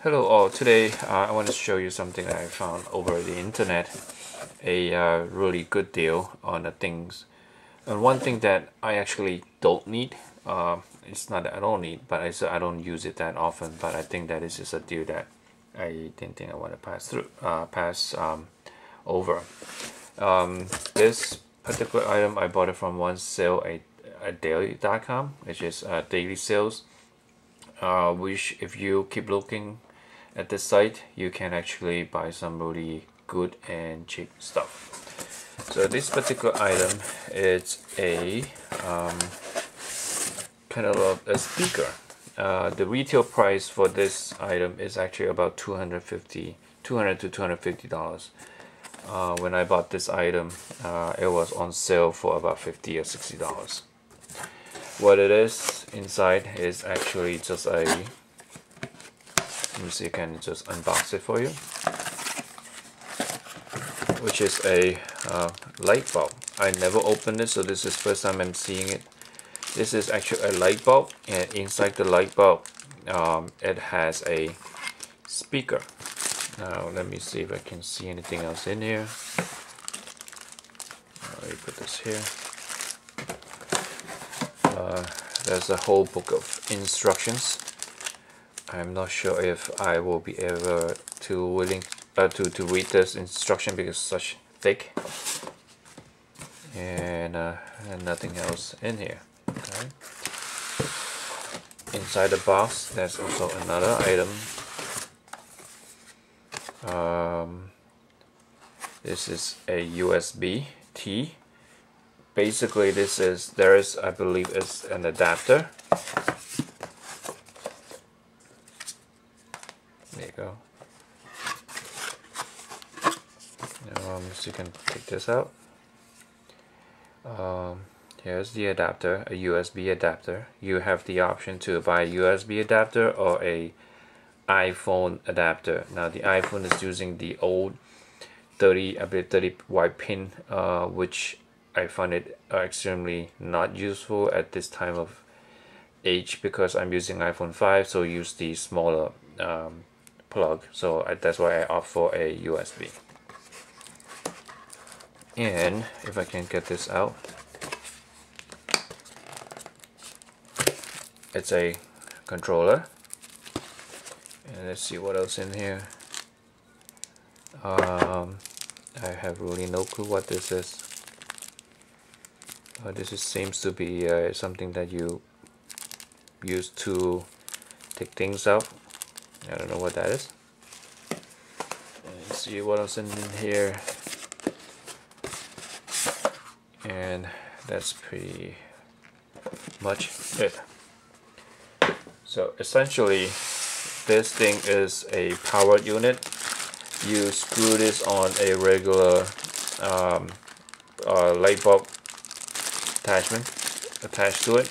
Hello all, today I want to show you something that I found over the internet, a really good deal on the things. And one thing that I actually don't need, it's not that I don't need, but I don't use it that often, but I think that is just a deal that I didn't think I want to pass over. This particular item I bought it from one sale at daily.com, which is daily sales, which if you keep looking at the site, you can actually buy some really good and cheap stuff. So this particular item is a kind of a speaker. The retail price for this item is actually about $200 to $250. When I bought this item, it was on sale for about $50 or $60. What it is inside is actually just a, let me see if I can just unbox it for you, which is a light bulb. I never opened it, so this is first time I'm seeing it. This is actually a light bulb, and inside the light bulb it has a speaker. Now let me see if I can see anything else in here. Let me put this here. There's a whole book of instructions. I'm not sure if I will be able to read this instruction because it's such thick, and nothing else in here. Okay. Inside the box, there's also another item. This is a USB-T. Basically, I believe it's an adapter. There you go. So you can take this out. Here's the adapter, a USB adapter. You have the option to buy a USB adapter or a iPhone adapter. Now the iPhone is using the old 30 wide pin, which I find it extremely not useful at this time of age because I'm using iPhone 5, so use the smaller plug. So that's why I opt for a USB. And if I can get this out, it's a controller. And let's see what else in here. I have really no clue what this is. Seems to be something that you use to take things out. I don't know what that is. Let's see what else in here. And that's pretty much it. So essentially, this thing is a power unit. You screw this on a regular light bulb attachment attached to it,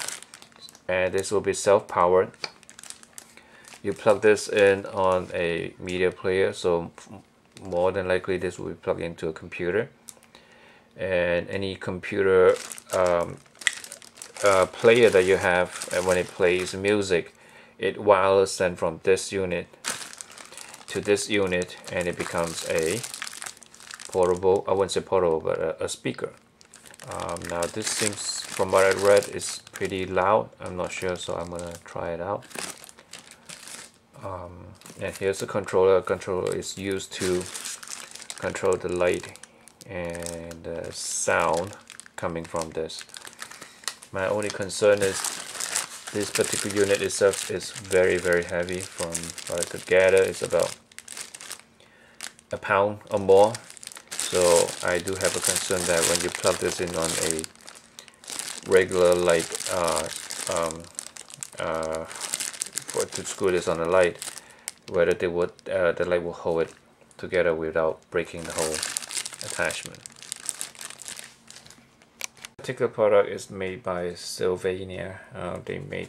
and this will be self-powered. You plug this in on a media player, so more than likely this will be plugged into a computer, and any computer player that you have, and when it plays music, it wireless send from this unit to this unit, and it becomes a portable, I wouldn't say portable, but a speaker. Now this seems, from what I read, is pretty loud. I'm not sure, so I'm gonna try it out. And here's the controller. The controller is used to control the light and the sound coming from this. My only concern is this particular unit itself is very heavy. From what I could gather, it's about a pound or more. So I do have a concern that when you plug this in on a regular light, to screw this on the light, whether the light will hold it together without breaking the whole attachment. This particular product is made by Sylvania. They made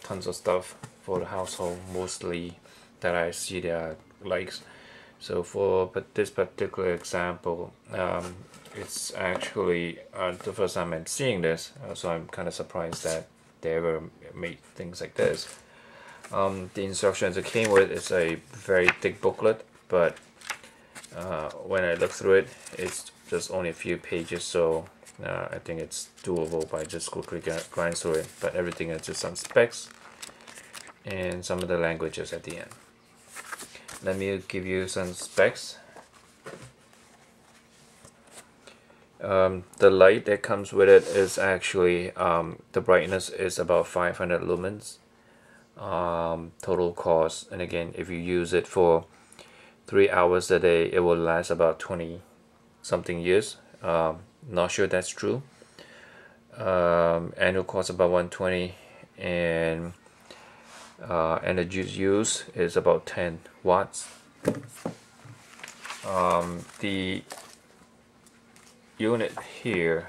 tons of stuff for the household, mostly that I see their likes. So for this particular example, it's actually the first time I'm seeing this, so I'm kind of surprised that they ever made things like this. The instructions it came with is a very thick booklet, but when I look through it, it's just only a few pages, so I think it's doable by just quickly grind through it. But everything is just some specs and some of the languages at the end. Let me give you some specs. The light that comes with it is actually the brightness is about 500 lumens. Total cost, and again, if you use it for 3 hours a day, it will last about 20 something years. Not sure that's true. Annual cost about 120, and energy use is about 10 watts. The unit here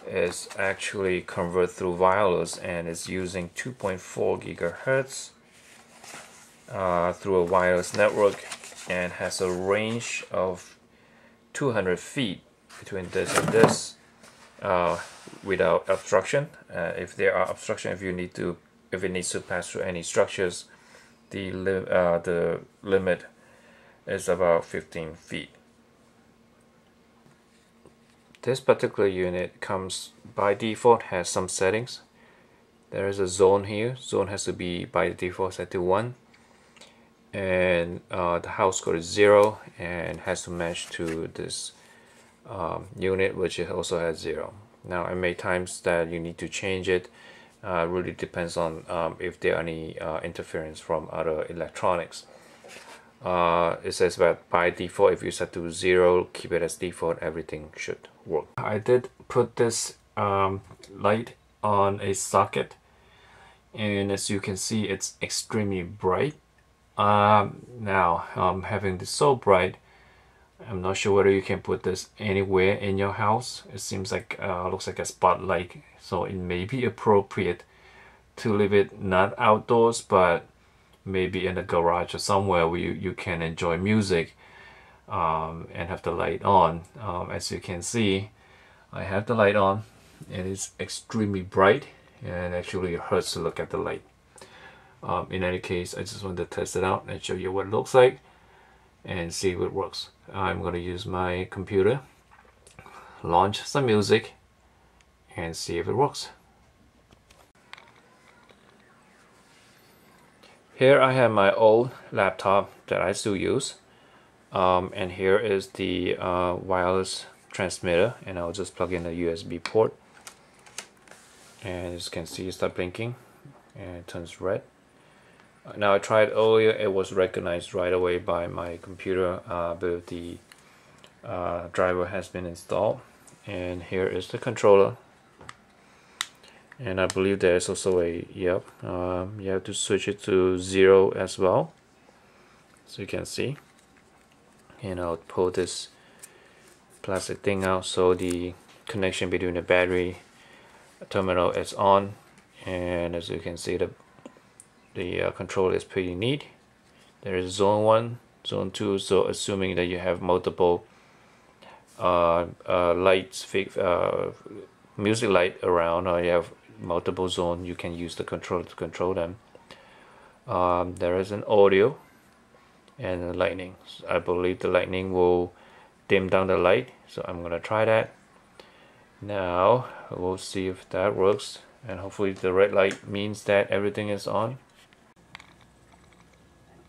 is actually converted through wireless and is using 2.4 gigahertz through a wireless network, and has a range of 200 feet between this and this without obstruction. If there are obstruction, if it needs to pass through any structures, the limit is about 15 feet. This particular unit comes by default, has some settings. There is a zone here. Zone has to be by default set to 1, and the house code is 0 and has to match to this unit, which it also has 0. Now, I made times that you need to change it. Really depends on if there are any interference from other electronics. It says that by default, if you set to 0, keep it as default, everything should work. I did put this light on a socket, and as you can see, it's extremely bright. Now, having this so bright, I'm not sure whether you can put this anywhere in your house. It seems like looks like a spotlight, so it may be appropriate to leave it not outdoors, but maybe in a garage or somewhere where you can enjoy music and have the light on. As you can see, I have the light on. It is extremely bright, and actually it hurts to look at the light. In any case, I just wanted to test it out and show you what it looks like and see if it works. I'm going to use my computer, launch some music, and see if it works. Here I have my old laptop that I still use, and here is the wireless transmitter, and I'll just plug in a USB port, and as you can see, it starts blinking and it turns red. Now, I tried earlier, it was recognized right away by my computer, but the driver has been installed, and here is the controller. And I believe there's also a you have to switch it to 0 as well, so you can see. And I'll pull this plastic thing out, so the connection between the battery terminal is on, and as you can see, the controller is pretty neat. There is zone 1, zone 2, so assuming that you have multiple lights, music light around, or you have multiple zone, you can use the controller to control them. There is an audio and a lightning. I believe the lightning will dim down the light, so I'm gonna try that. Now we'll see if that works, and hopefully the red light means that everything is on.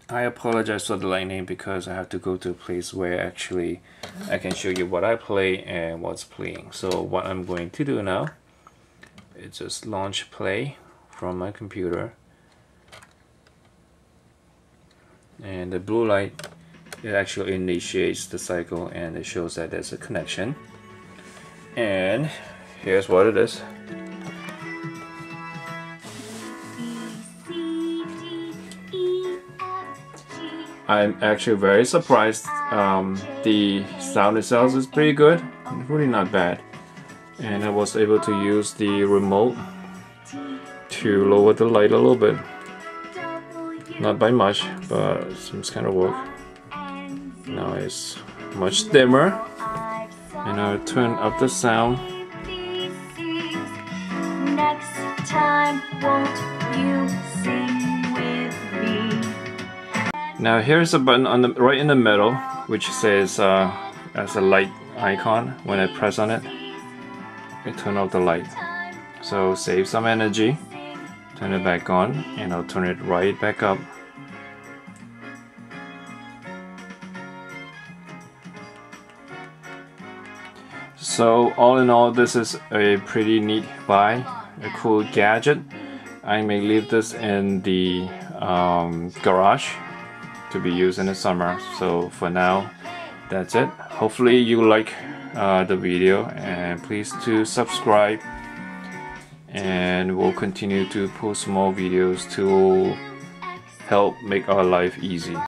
I apologize for the lightning because I have to go to a place where actually I can show you what I play and what's playing. So what I'm going to do now is just launch play from my computer, and the blue light, it actually initiates the cycle and it shows that there's a connection. And here's what it is. I'm actually very surprised. The sound itself is pretty good, really not bad. And I was able to use the remote to lower the light a little bit. Not by much, but it seems kind of work. Now it's much dimmer, and I'll turn up the sound. Next time, won't you Now here's a button on the right in the middle which says as a light icon. When I press on it, it turns off the light. So save some energy, turn it back on, and I'll turn it right back up. So all in all, this is a pretty neat buy, a cool gadget. I may leave this in the garage to be used in the summer. So for now, that's it. Hopefully you like the video, and please to subscribe, and we'll continue to post more videos to help make our life easy.